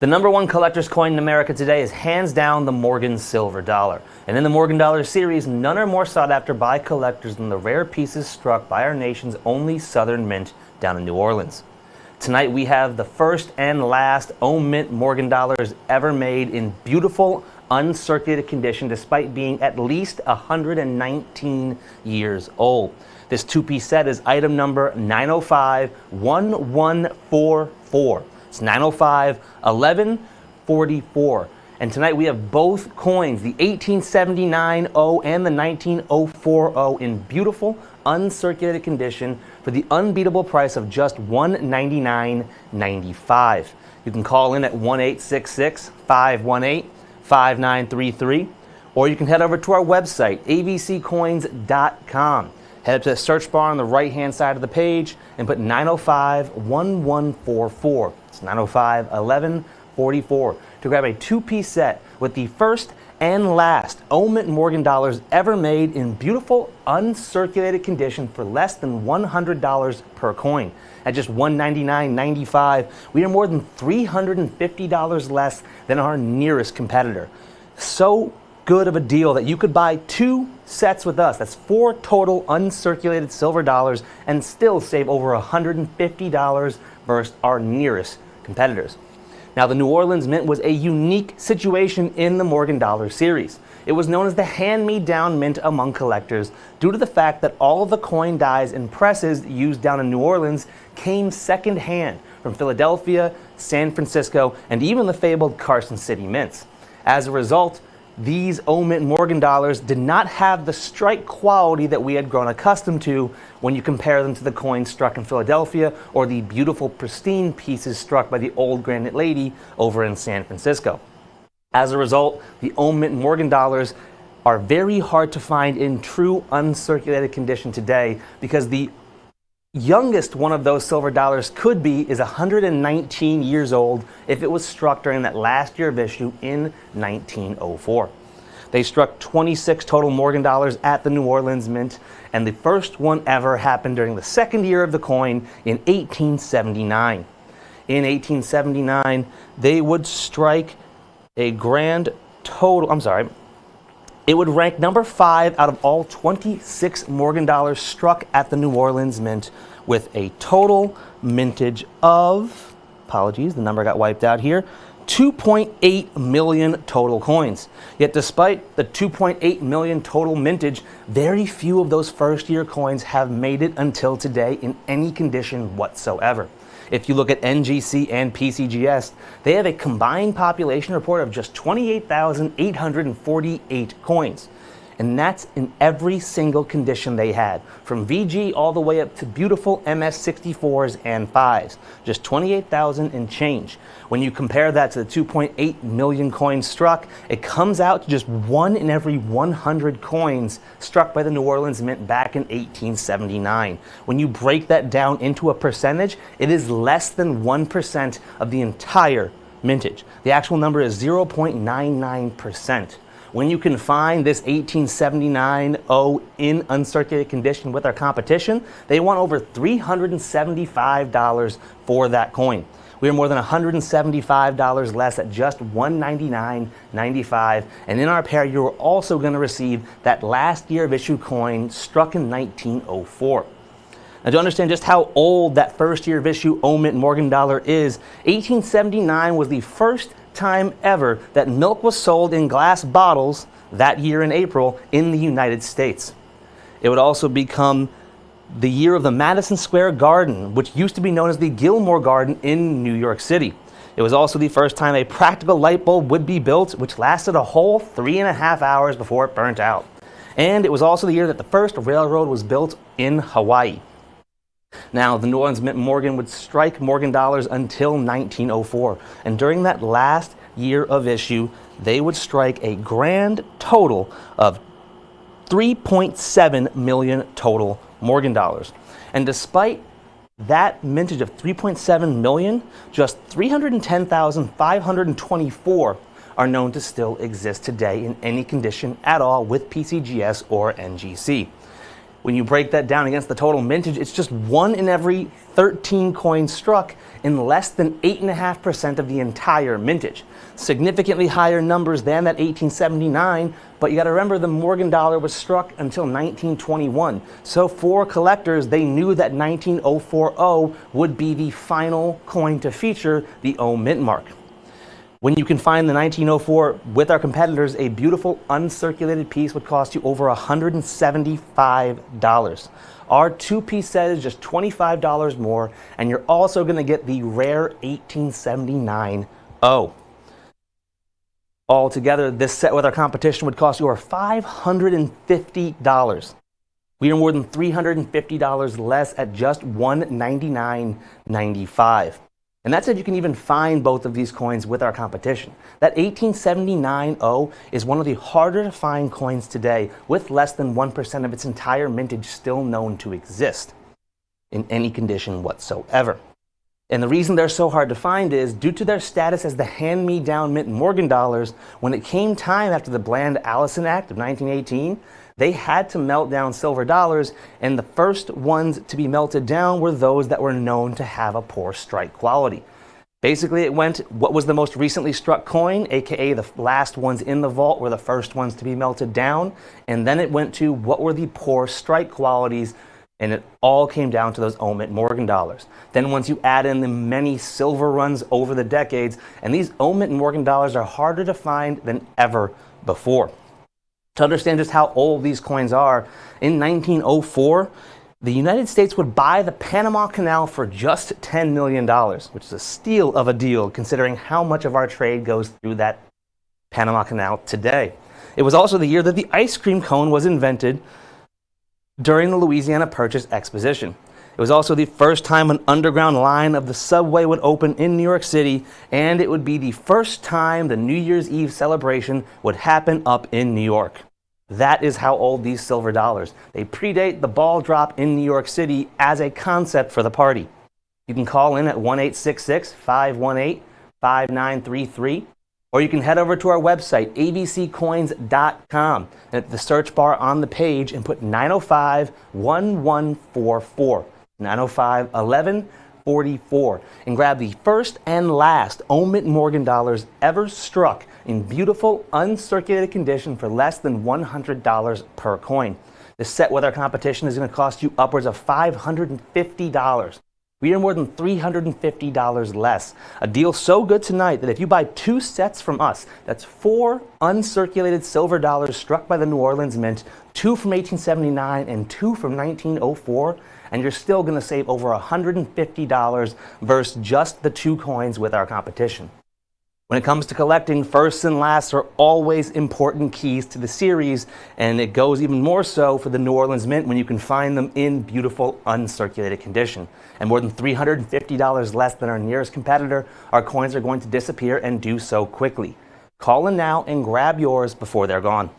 The number one collector's coin in America today is hands down the Morgan silver dollar. And in the Morgan dollar series, none are more sought after by collectors than the rare pieces struck by our nation's only southern mint down in New Orleans. Tonight we have the first and last mint Morgan dollars ever made in beautiful, uncirculated condition despite being at least 119 years old. This two-piece set is item number 905-1144. It's 905-1144. And tonight we have both coins, the 1879-0 and the 1904-0, in beautiful, uncirculated condition for the unbeatable price of just $199.95. You can call in at 1-866-518-5933, or you can head over to our website, avccoins.com. Head up to the search bar on the right-hand side of the page and put 905-1144. It's 905-1144 to grab a two-piece set with the first and last mint Morgan dollars ever made in beautiful, uncirculated condition for less than $100 per coin. At just $199.95, we are more than $350 less than our nearest competitor. So good of a deal that you could buy two sets with us. That's 4 total uncirculated silver dollars and still save over $150 versus our nearest competitors. Now, the New Orleans Mint was a unique situation in the Morgan dollar series. It was known as the hand-me-down mint among collectors due to the fact that all of the coin dies and presses used down in New Orleans came second-hand from Philadelphia, San Francisco, and even the fabled Carson City mints. As a result, these mint Morgan dollars did not have the strike quality that we had grown accustomed to when you compare them to the coins struck in Philadelphia or the beautiful, pristine pieces struck by the old Granite Lady over in San Francisco. As a result, the mint Morgan dollars are very hard to find in true uncirculated condition today because the youngest one of those silver dollars could be is 119 years old if it was struck during that last year of issue in 1904. They struck 26 total Morgan dollars at the New Orleans Mint, and the first one ever happened during the second year of the coin in 1879. In 1879, they would strike a grand total, it would rank number 5 out of all 26 Morgan dollars struck at the New Orleans Mint with a total mintage of, the number got wiped out here, 2.8 million total coins. Yet despite the 2.8 million total mintage, very few of those first-year coins have made it until today in any condition whatsoever. If you look at NGC and PCGS, they have a combined population report of just 28,848 coins. And that's in every single condition they had, from VG all the way up to beautiful MS64s and 5s. Just 28,000 and change. When you compare that to the 2.8 million coins struck, it comes out to just 1 in every 100 coins struck by the New Orleans Mint back in 1879. When you break that down into a percentage, it is less than 1% of the entire mintage. The actual number is 0.99%. When you can find this 1879-0 in uncirculated condition with our competition, they want over $375 for that coin. We are more than $175 less at just $199.95. And in our pair, you are also going to receive that last year of issue coin struck in 1904. Now, to understand just how old that first year of issue mint Morgan dollar is, 1879 was the first time ever that milk was sold in glass bottles that year in April in the United States. It would also become the year of the Madison Square Garden, which used to be known as the Gilmore Garden in New York City. It was also the first time a practical light bulb would be built, which lasted a whole 3.5 hours before it burnt out. And it was also the year that the first railroad was built in Hawaii. Now, the New Orleans Mint Morgan would strike Morgan dollars until 1904, and during that last year of issue, they would strike a grand total of 3.7 million total Morgan dollars. And despite that mintage of 3.7 million, just 310,524 are known to still exist today in any condition at all with PCGS or NGC. When you break that down against the total mintage, it's just 1 in every 13 coins struck in less than 8.5% of the entire mintage. Significantly higher numbers than that 1879, but you got to remember the Morgan dollar was struck until 1921. So for collectors, they knew that 19040 would be the final coin to feature the O mint mark. When you can find the 1904 with our competitors, a beautiful uncirculated piece would cost you over $175. Our 2-piece set is just $25 more, and you're also going to get the rare 1879 O. Altogether, this set with our competition would cost you over $550. We are more than $350 less at just $199.95. And that's if you can even find both of these coins with our competition. That 1879 O is one of the harder to find coins today, with less than 1% of its entire mintage still known to exist in any condition whatsoever. And the reason they're so hard to find is due to their status as the hand-me-down mint Morgan dollars. When it came time after the Bland-Allison Act of 1918, they had to melt down silver dollars, and the first ones to be melted down were those that were known to have a poor strike quality. Basically, it went, what was the most recently struck coin, aka the last ones in the vault were the first ones to be melted down, and then it went to what were the poor strike qualities, and it all came down to those O mint Morgan dollars. Then once you add in the many silver runs over the decades, and these O mint Morgan dollars are harder to find than ever before. To understand just how old these coins are, in 1904, the United States would buy the Panama Canal for just $10 million, which is a steal of a deal considering how much of our trade goes through that Panama Canal today. It was also the year that the ice cream cone was invented during the Louisiana Purchase Exposition. It was also the first time an underground line of the subway would open in New York City, and it would be the first time the New Year's Eve celebration would happen up in New York. That is how old these silver dollars. They predate the ball drop in New York City as a concept for the party. You can call in at 1-866-518-5933, or you can head over to our website, abccoins.com, and at the search bar on the page and put 905-1144. 905-1144, and grab the first and last O mint Morgan dollars ever struck in beautiful uncirculated condition for less than $100 per coin. This set with our competition is going to cost you upwards of $550. We are more than $350 less. A deal so good tonight that if you buy 2 sets from us, that's 4 uncirculated silver dollars struck by the New Orleans Mint, 2 from 1879 and 2 from 1904, and you're still going to save over $150 versus just the 2 coins with our competition. When it comes to collecting, firsts and lasts are always important keys to the series, and it goes even more so for the New Orleans Mint when you can find them in beautiful uncirculated condition. And more than $350 less than our nearest competitor, our coins are going to disappear and do so quickly. Call in now and grab yours before they're gone.